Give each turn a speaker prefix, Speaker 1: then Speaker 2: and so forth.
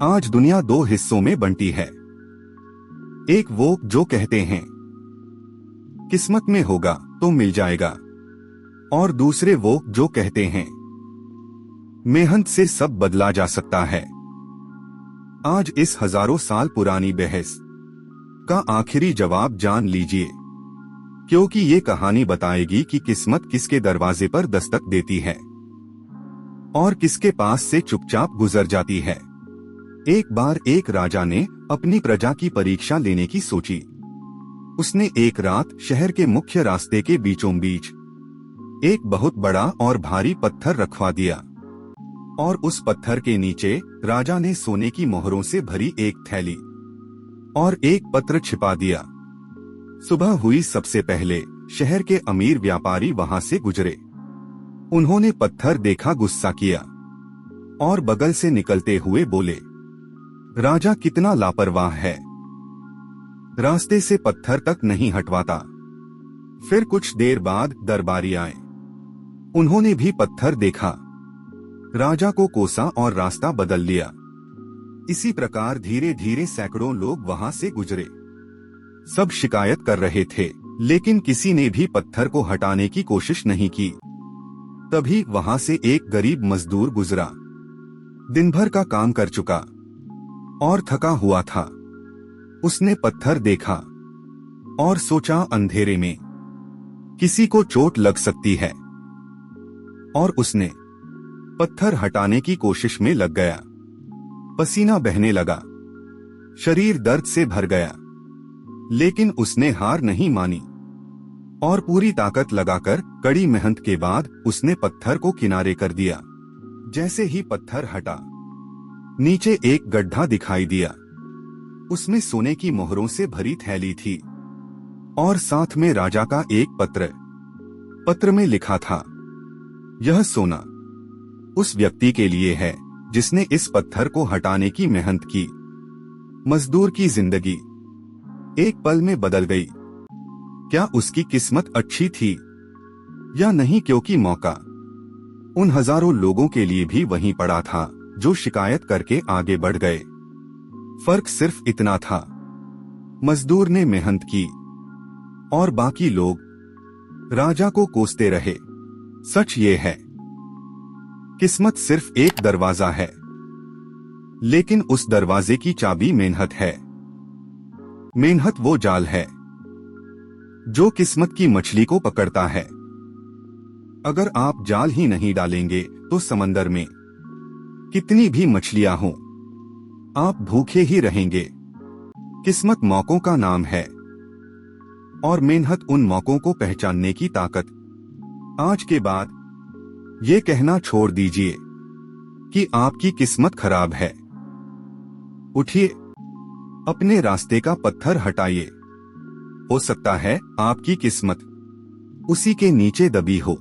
Speaker 1: आज दुनिया दो हिस्सों में बंटी है। एक वो जो कहते हैं किस्मत में होगा तो मिल जाएगा, और दूसरे वो जो कहते हैं मेहनत से सब बदला जा सकता है। आज इस हजारों साल पुरानी बहस का आखिरी जवाब जान लीजिए, क्योंकि ये कहानी बताएगी कि किस्मत किसके दरवाजे पर दस्तक देती है और किसके पास से चुपचाप गुजर जाती है। एक बार एक राजा ने अपनी प्रजा की परीक्षा लेने की सोची। उसने एक रात शहर के मुख्य रास्ते के बीचों बीच एक बहुत बड़ा और भारी पत्थर रखवा दिया, और उस पत्थर के नीचे राजा ने सोने की मोहरों से भरी एक थैली और एक पत्र छिपा दिया। सुबह हुई सबसे पहले शहर के अमीर व्यापारी वहां से गुजरे। उन्होंने पत्थर देखा, गुस्सा किया और बगल से निकलते हुए बोले, राजा कितना लापरवाह है, रास्ते से पत्थर तक नहीं हटवाता। फिर कुछ देर बाद दरबारी आए। उन्होंने भी पत्थर देखा, राजा को कोसा और रास्ता बदल लिया। इसी प्रकार धीरे धीरे सैकड़ों लोग वहां से गुजरे। सब शिकायत कर रहे थे, लेकिन किसी ने भी पत्थर को हटाने की कोशिश नहीं की। तभी वहां से एक गरीब मजदूर गुजरा। दिन भर का काम कर चुका और थका हुआ था। उसने पत्थर देखा और सोचा, अंधेरे में किसी को चोट लग सकती है, और उसने पत्थर हटाने की कोशिश में लग गया। पसीना बहने लगा, शरीर दर्द से भर गया, लेकिन उसने हार नहीं मानी और पूरी ताकत लगाकर कड़ी मेहनत के बाद उसने पत्थर को किनारे कर दिया। जैसे ही पत्थर हटा, नीचे एक गड्ढा दिखाई दिया। उसमें सोने की मोहरों से भरी थैली थी और साथ में राजा का एक पत्र। पत्र में लिखा था, यह सोना उस व्यक्ति के लिए है जिसने इस पत्थर को हटाने की मेहनत की। मजदूर की जिंदगी एक पल में बदल गई। क्या उसकी किस्मत अच्छी थी या नहीं, क्योंकि मौका उन हजारों लोगों के लिए भी वहीं पड़ा था जो शिकायत करके आगे बढ़ गए। फर्क सिर्फ इतना था, मजदूर ने मेहनत की और बाकी लोग राजा को कोसते रहे। सच ये है, किस्मत सिर्फ एक दरवाजा है, लेकिन उस दरवाजे की चाबी मेहनत है। मेहनत वो जाल है जो किस्मत की मछली को पकड़ता है। अगर आप जाल ही नहीं डालेंगे तो समंदर में कितनी भी मछलियां हों, आप भूखे ही रहेंगे। किस्मत मौकों का नाम है, और मेहनत उन मौकों को पहचानने की ताकत। आज के बाद ये कहना छोड़ दीजिए कि आपकी किस्मत खराब है। उठिए, अपने रास्ते का पत्थर हटाइए। हो सकता है आपकी किस्मत उसी के नीचे दबी हो।